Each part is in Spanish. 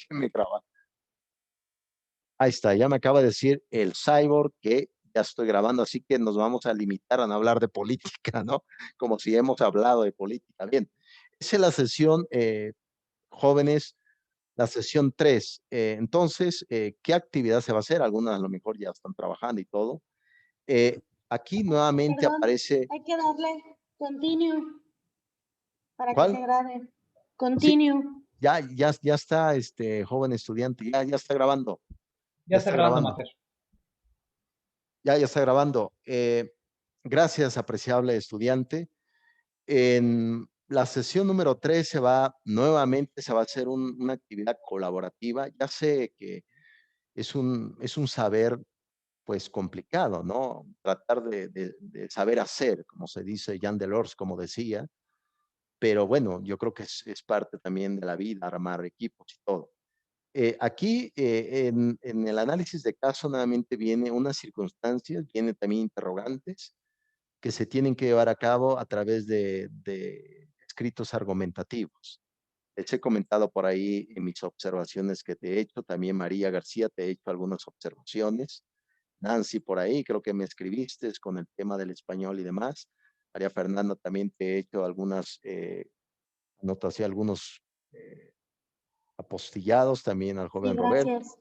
déjenme grabar. Ahí está, ya me acaba de decir el cyborg que ya estoy grabando, así que nos vamos a limitar a no hablar de política, ¿no? Como si hemos hablado de política. Bien, esa es la sesión, jóvenes, la sesión 3. Entonces, ¿qué actividad se va a hacer? Algunas a lo mejor ya están trabajando y todo. Eh, Aquí nuevamente Perdón, aparece, hay que darle continue para que se ¿cuál? grabe. Sí, Continue. ya está, joven estudiante, ya está grabando, Ya ya está está grabando, grabando, Mafer. ya está grabando. Gracias, apreciable estudiante. En la sesión número 3 nuevamente se va a hacer una actividad colaborativa. Ya sé que es un saber, pues, complicado, ¿no? Tratar de saber hacer, como se dice Jean Delors, como decía, pero bueno, yo creo que es parte también de la vida, armar equipos y todo. Aquí, en el análisis de caso, nuevamente viene unas circunstancias, viene también interrogantes que se tienen que llevar a cabo a través de escritos argumentativos. Les he comentado por ahí en mis observaciones que te he hecho, también María García te he hecho algunas observaciones, Nancy por ahí, creo que me escribiste con el tema del español y demás. María Fernanda también te he hecho algunas anotaciones, algunos apostillados también al Sí, joven Roberto, gracias.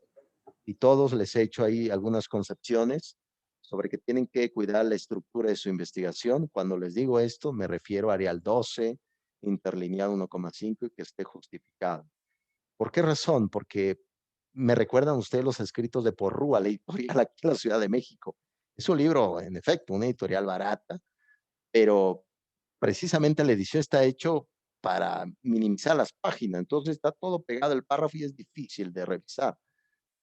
y todos les he hecho ahí algunas concepciones sobre que tienen que cuidar la estructura de su investigación. Cuando les digo esto, me refiero a Arial 12, interlineado 1,5 y que esté justificado. ¿Por qué razón? Porque me recuerdan ustedes los escritos de Porrúa, la editorial aquí en la Ciudad de México. Es un libro, en efecto, una editorial barata, pero precisamente la edición está hecho para minimizar las páginas. Entonces está todo pegado el párrafo y es difícil de revisar.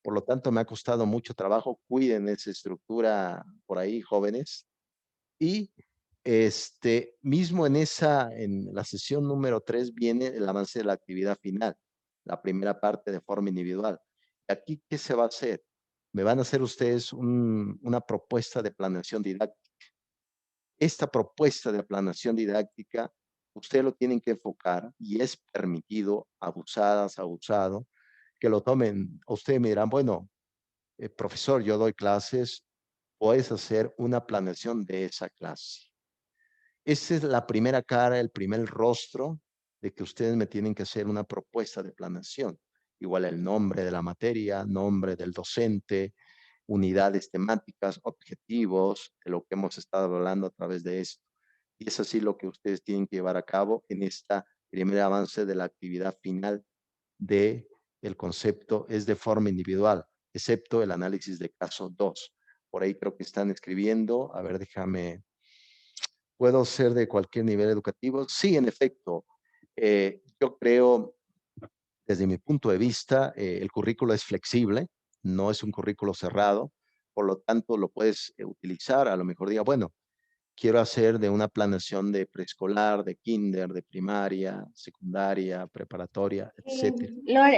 Por lo tanto, me ha costado mucho trabajo. Cuiden esa estructura por ahí, jóvenes. Y mismo en la sesión número 3 viene el avance de la actividad final, la primera parte de forma individual. Aquí, ¿qué se va a hacer? Me van a hacer ustedes una propuesta de planeación didáctica. Esta propuesta de planeación didáctica, ustedes lo tienen que enfocar y es permitido, abusadas, abusado, que lo tomen. Ustedes me dirán, bueno, profesor, yo doy clases, puedes hacer una planeación de esa clase. Esa es la primera cara, el primer rostro de que ustedes me tienen que hacer una propuesta de planeación. Igual el nombre de la materia, nombre del docente, unidades temáticas, objetivos, de lo que hemos estado hablando a través de esto. Y es así lo que ustedes tienen que llevar a cabo en esta primer avance de la actividad final de el concepto es de forma individual, excepto el análisis de caso 2. Por ahí creo que están escribiendo, a ver, déjame, ¿puedo ser de cualquier nivel educativo? Sí, en efecto. Yo creo, desde mi punto de vista, el currículo es flexible, no es un currículo cerrado, por lo tanto lo puedes utilizar, a lo mejor diga, bueno, quiero hacer de una planeación de preescolar, de kinder, de primaria, secundaria, preparatoria, etcétera.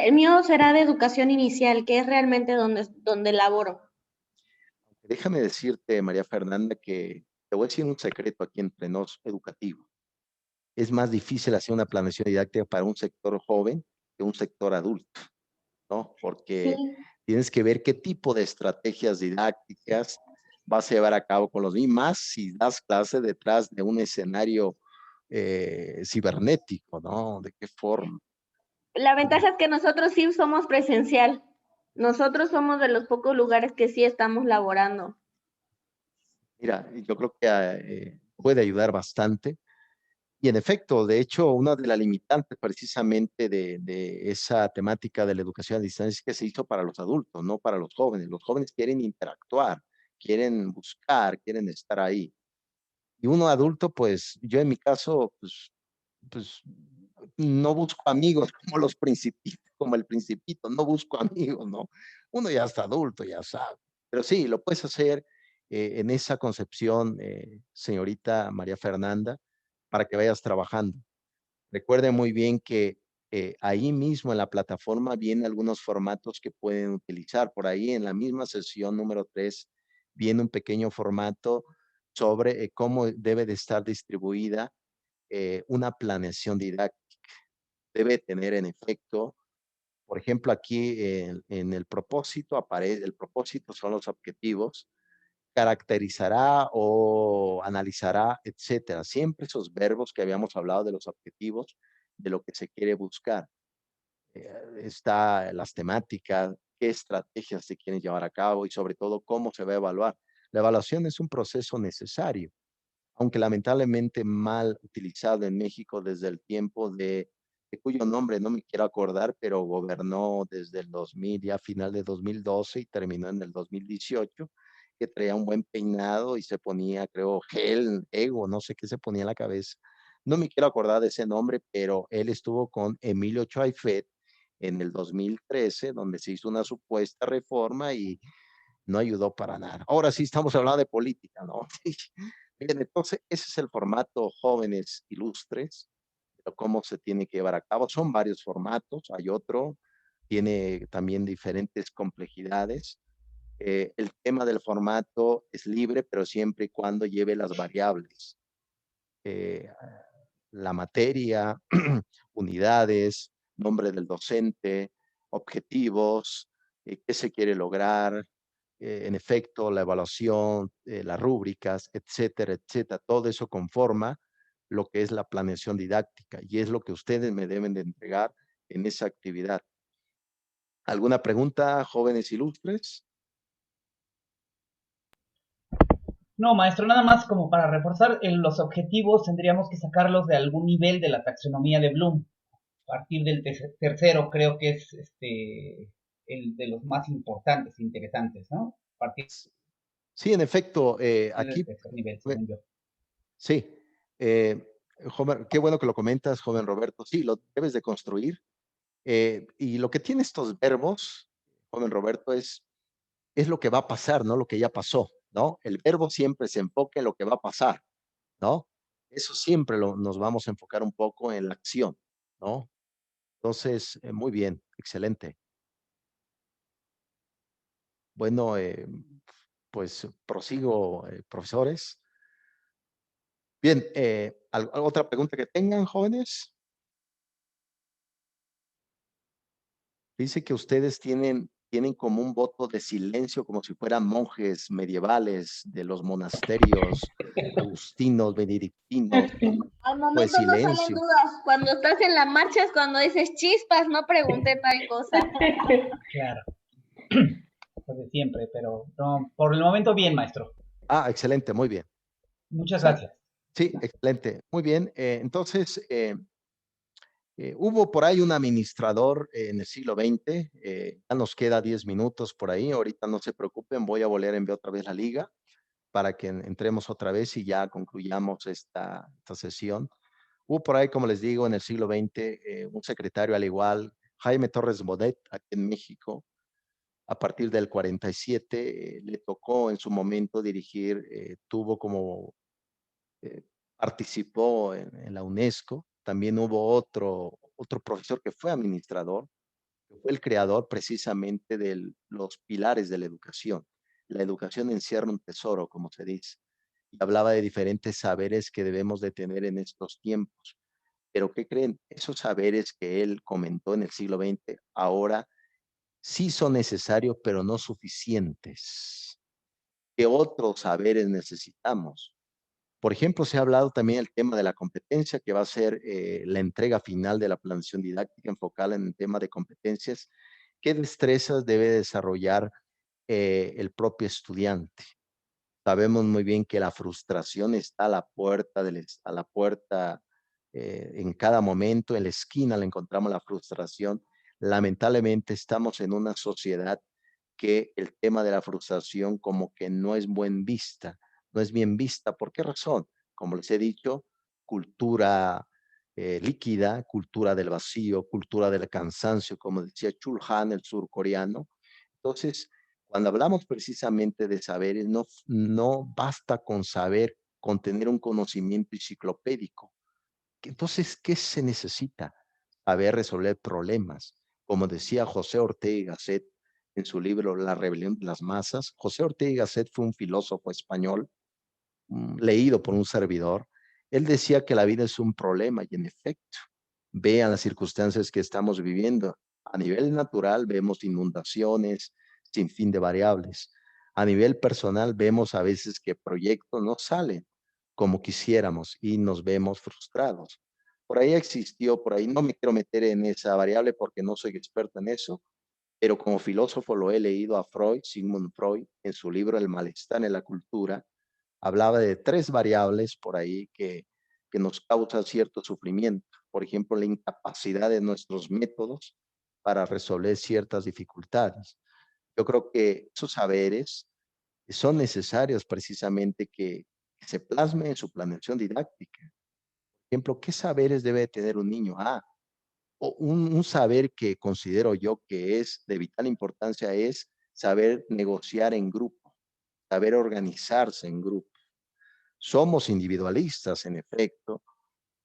El mío será de educación inicial, que es realmente donde laboro. Déjame decirte, María Fernanda, que te voy a decir un secreto aquí entre nos educativo. Es más difícil hacer una planeación didáctica para un sector joven que un sector adulto, ¿no? Sí, Porque tienes que ver qué tipo de estrategias didácticas vas a llevar a cabo con los niños, más si das clase detrás de un escenario cibernético, ¿no? ¿De qué forma? la ventaja es que nosotros sí somos presencial. Nosotros somos de los pocos lugares que sí estamos laborando. Mira, yo creo que puede ayudar bastante. Y en efecto, de hecho, una de las limitantes precisamente de esa temática de la educación a distancia es que se hizo para los adultos, no para los jóvenes. Los jóvenes quieren interactuar, quieren buscar, quieren estar ahí. Y uno adulto, pues yo en mi caso, pues no busco amigos como los principitos, como el principito, no busco amigos, ¿no? Uno ya está adulto, ya sabe. Pero sí, lo puedes hacer en esa concepción, señorita María Fernanda, para que vayas trabajando. Recuerde muy bien que ahí mismo en la plataforma vienen algunos formatos que pueden utilizar. Por ahí en la misma sesión número 3 viene un pequeño formato sobre cómo debe de estar distribuida una planeación didáctica. Debe tener en efecto Por ejemplo, aquí en el propósito aparece, el propósito son los objetivos, caracterizará o analizará, etcétera. Siempre esos verbos que habíamos hablado de los objetivos, de lo que se quiere buscar. Está las temáticas, qué estrategias se quieren llevar a cabo y sobre todo cómo se va a evaluar. La evaluación es un proceso necesario, aunque lamentablemente mal utilizado en México desde el tiempo de cuyo nombre no me quiero acordar, pero gobernó desde el 2000, ya final de 2012 y terminó en el 2018, que traía un buen peinado y se ponía, creo, gel, ego, no sé qué se ponía en la cabeza. No me quiero acordar de ese nombre, pero él estuvo con Emilio Choaifet en el 2013, donde se hizo una supuesta reforma y no ayudó para nada. Ahora sí estamos hablando de política, ¿no? Bien, entonces ese es el formato Jóvenes Ilustres, pero cómo se tiene que llevar a cabo. Son varios formatos, hay otro, tiene también diferentes complejidades. El tema del formato es libre, pero siempre y cuando lleve las variables. Eh, la materia, unidades, nombre del docente, objetivos, qué se quiere lograr, en efecto, la evaluación, las rúbricas, etcétera, etcétera. Todo eso conforma lo que es la planeación didáctica y es lo que ustedes me deben de entregar en esa actividad. ¿Alguna pregunta, jóvenes ilustres? No, maestro, nada más como para reforzar los objetivos tendríamos que sacarlos de algún nivel de la taxonomía de Bloom. A partir del tercero creo que es el de los más importantes, interesantes, ¿no? A partir Sí, en efecto, del aquí, tercer nivel, según yo. sí, joven, qué bueno que lo comentas, joven Roberto. Sí, lo debes de construir. Y lo que tiene estos verbos, joven Roberto, es lo que va a pasar, no lo que ya pasó, ¿no? El verbo siempre se enfoca en lo que va a pasar, ¿no? Eso siempre nos vamos a enfocar un poco en la acción, ¿no? Entonces, muy bien, excelente. Bueno, pues prosigo, profesores. Bien, ¿otra pregunta que tengan, jóvenes? Dice que ustedes tienen como un voto de silencio, como si fueran monjes medievales de los monasterios agustinos, benedictinos. Al Pues momento no salen silencio. dudas. Cuando estás en la marcha es cuando dices chispas, no pregunté tal cosa. Claro. Pues de siempre, pero no, por el momento bien, maestro. Ah, excelente, muy bien. Muchas Sí, gracias. sí, excelente. Muy bien. Entonces, hubo por ahí un administrador en el siglo XX. Ya nos queda 10 minutos por ahí. Ahorita no se preocupen, voy a volver a enviar otra vez la liga para que entremos otra vez y ya concluyamos esta sesión. Hubo por ahí, como les digo, en el siglo XX, un secretario al igual, Jaime Torres Bodet, aquí en México. A partir del 47, le tocó en su momento dirigir, tuvo como, eh, participó en la UNESCO. También hubo otro profesor que fue administrador, que fue el creador precisamente de los pilares de la educación. La educación encierra un tesoro, como se dice, y hablaba de diferentes saberes que debemos de tener en estos tiempos. Pero ¿qué creen? Esos saberes que él comentó en el siglo XX ahora sí son necesarios, pero no suficientes. ¿Qué otros saberes necesitamos? Por ejemplo, se ha hablado también del tema de la competencia, que va a ser la entrega final de la planeación didáctica enfocada en el tema de competencias. ¿Qué destrezas debe desarrollar el propio estudiante? Sabemos muy bien que la frustración está a la puerta, a la puerta en cada momento, en la esquina le encontramos la frustración. Lamentablemente estamos en una sociedad que el tema de la frustración como que no es buen vista, no es bien vista. ¿Por qué razón? Como les he dicho, cultura líquida, cultura del vacío, cultura del cansancio, como decía Chul Han, el surcoreano. Entonces, cuando hablamos precisamente de saberes, no basta con saber, con tener un conocimiento enciclopédico. Entonces, ¿qué se necesita? Saber resolver problemas. Como decía José Ortega y Gasset en su libro La rebelión de las masas, José Ortega y Gasset fue un filósofo español, leído por un servidor. Él decía que la vida es un problema y en efecto, vean las circunstancias que estamos viviendo. A nivel natural vemos inundaciones, sin fin de variables. A nivel personal vemos a veces que proyectos no salen como quisiéramos y nos vemos frustrados. Por ahí existió, por ahí no me quiero meter en esa variable porque no soy experto en eso, pero como filósofo lo he leído a Freud, Sigmund Freud, en su libro El malestar en la cultura, hablaba de tres variables por ahí que nos causan cierto sufrimiento. Por ejemplo, la incapacidad de nuestros métodos para resolver ciertas dificultades. Yo creo que esos saberes son necesarios precisamente que se plasmen en su planeación didáctica. Por ejemplo, ¿qué saberes debe tener un niño? O un saber que considero yo que es de vital importancia es saber negociar en grupo, saber organizarse en grupo. Somos individualistas, en efecto,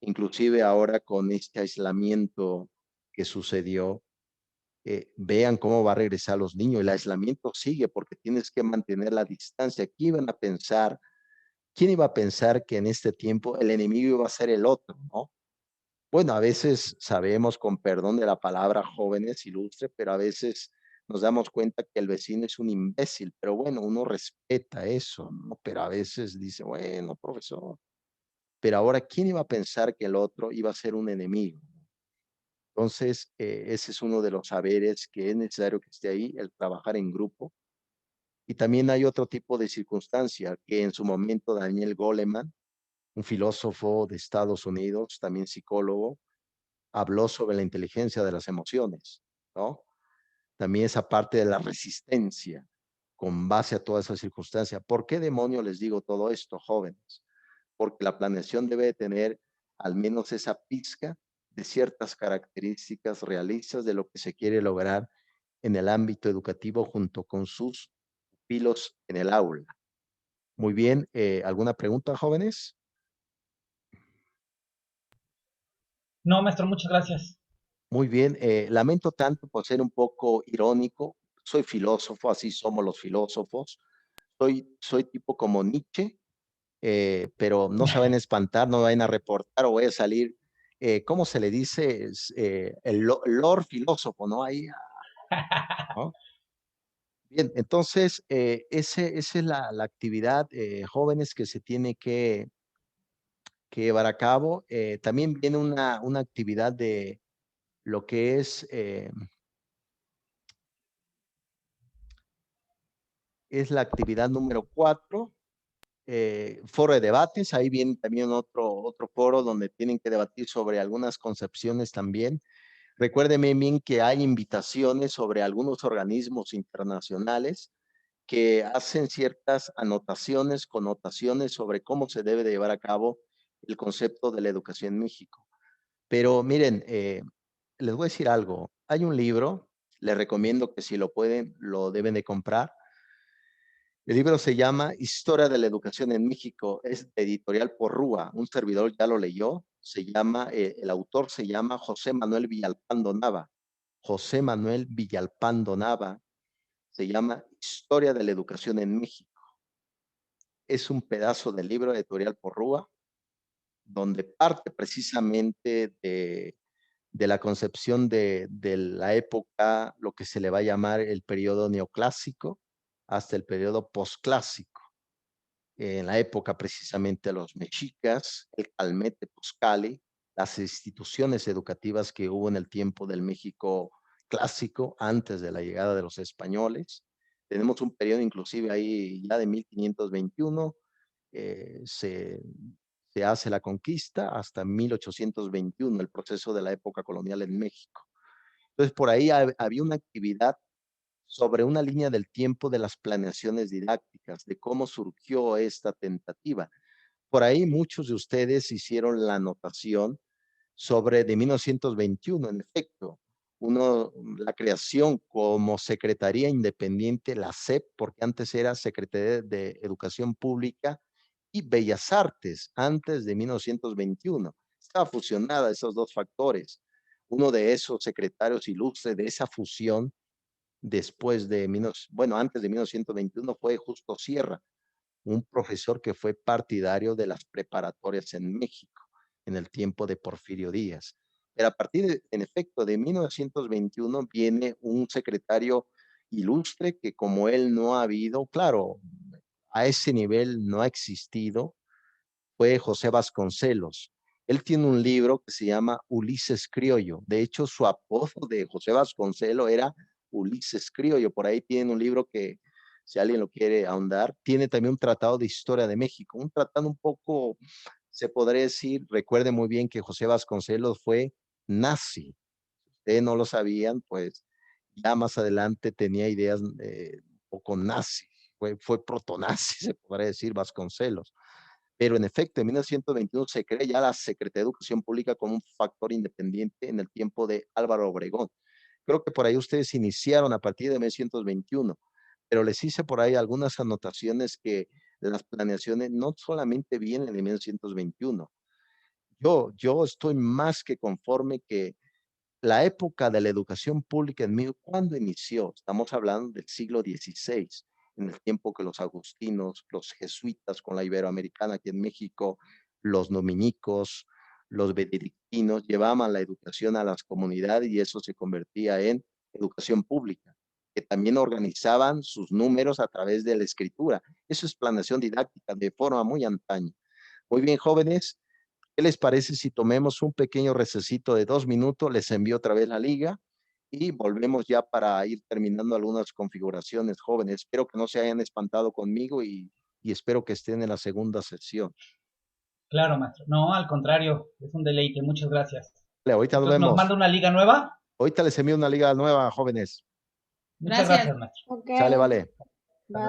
inclusive ahora con este aislamiento que sucedió, vean cómo va a regresar los niños. El aislamiento sigue porque tienes que mantener la distancia. ¿Qué iban a pensar? ¿Quién iba a pensar que en este tiempo el enemigo iba a ser el otro, no? Bueno, a veces sabemos, con perdón de la palabra jóvenes, ilustre, pero a veces nos damos cuenta que el vecino es un imbécil, pero bueno, uno respeta eso, ¿no? Pero a veces dice, bueno, profesor, pero ahora, ¿quién iba a pensar que el otro iba a ser un enemigo? Entonces, ese es uno de los saberes que es necesario que esté ahí, el trabajar en grupo. Y también hay otro tipo de circunstancia que en su momento Daniel Goleman, un filósofo de Estados Unidos, también psicólogo, habló sobre la inteligencia de las emociones, ¿no? También esa parte de la resistencia con base a toda esa circunstancia. ¿Por qué demonio les digo todo esto, jóvenes? Porque la planeación debe tener al menos esa pizca de ciertas características realistas de lo que se quiere lograr en el ámbito educativo junto con sus pupilos en el aula. Muy bien, ¿alguna pregunta, jóvenes? No, maestro, muchas gracias. Muy bien, lamento tanto por ser un poco irónico. Soy filósofo, así somos los filósofos. Soy tipo como Nietzsche, pero no se vayan a espantar, no vayan a reportar o voy a salir, ¿cómo se le dice? Lord filósofo, ¿no? Ahí, ¿no? Bien, entonces, esa es la actividad, jóvenes, que se tiene que llevar a cabo. También viene una actividad de lo que es la actividad número 4, foro de debates. Ahí viene también otro foro donde tienen que debatir sobre algunas concepciones también. Recuérdeme bien que hay invitaciones sobre algunos organismos internacionales que hacen ciertas anotaciones, connotaciones sobre cómo se debe de llevar a cabo el concepto de la educación en México. Pero miren, les voy a decir algo. Hay un libro, les recomiendo que si lo pueden, lo deben de comprar. El libro se llama Historia de la Educación en México, es editorial Porrúa, un servidor ya lo leyó, el autor se llama José Manuel Villalpando Nava. José Manuel Villalpando Nava, se llama Historia de la Educación en México. Es un pedazo del libro editorial Porrúa, donde parte precisamente de la concepción de la época, lo que se le va a llamar el periodo neoclásico, hasta el periodo posclásico. En la época precisamente de los mexicas, el Calmete Pozcali, las instituciones educativas que hubo en el tiempo del México clásico, antes de la llegada de los españoles. Tenemos un periodo inclusive ahí ya de 1521, se hace la conquista hasta 1821, el proceso de la época colonial en México. Entonces, por ahí había una actividad sobre una línea del tiempo de las planeaciones didácticas, de cómo surgió esta tentativa. Por ahí muchos de ustedes hicieron la anotación sobre de 1921, en efecto, la creación como Secretaría Independiente, la SEP, porque antes era Secretaría de Educación Pública y Bellas Artes, antes de 1921. Estaba fusionada esos dos factores. Uno de esos secretarios ilustres de esa fusión después de, antes de 1921 fue Justo Sierra, un profesor que fue partidario de las preparatorias en México en el tiempo de Porfirio Díaz. Pero a partir, en efecto, de 1921 viene un secretario ilustre que como él no ha habido, claro, a ese nivel no ha existido, fue José Vasconcelos. Él tiene un libro que se llama Ulises Criollo. De hecho, su apodo de José Vasconcelos era Ulises Criollo. Por ahí tiene un libro que, si alguien lo quiere ahondar, tiene también un tratado de historia de México, un tratado un poco, se podría decir, recuerde muy bien que José Vasconcelos fue nazi. Ustedes no lo sabían, pues ya más adelante tenía ideas un poco nazi, fue protonazi, se podría decir, Vasconcelos. Pero en efecto, en 1921 se crea ya la Secretaría de Educación Pública como un factor independiente en el tiempo de Álvaro Obregón. Creo que por ahí ustedes iniciaron a partir de 1921, pero les hice por ahí algunas anotaciones que las planeaciones no solamente vienen de 1921. Yo estoy más que conforme que la época de la educación pública en México, ¿cuándo inició? Estamos hablando del siglo XVI, en el tiempo que los agustinos, los jesuitas con la iberoamericana aquí en México, los dominicos, los benedictinos llevaban la educación a las comunidades y eso se convertía en educación pública, que también organizaban sus números a través de la escritura. Eso es planeación didáctica de forma muy antaña. Muy bien, jóvenes, ¿qué les parece si tomemos un pequeño recesito de 2 minutos? Les envío otra vez la liga y volvemos ya para ir terminando algunas configuraciones, jóvenes. Espero que no se hayan espantado conmigo y espero que estén en la segunda sesión. Claro, maestro. No, al contrario, es un deleite. Muchas gracias. Vale, ahorita nos Entonces, ¿nos vemos. manda una liga nueva? Ahorita les envío una liga nueva, jóvenes. Muchas Gracias. gracias, maestro. Ok. Sale, vale. Bye.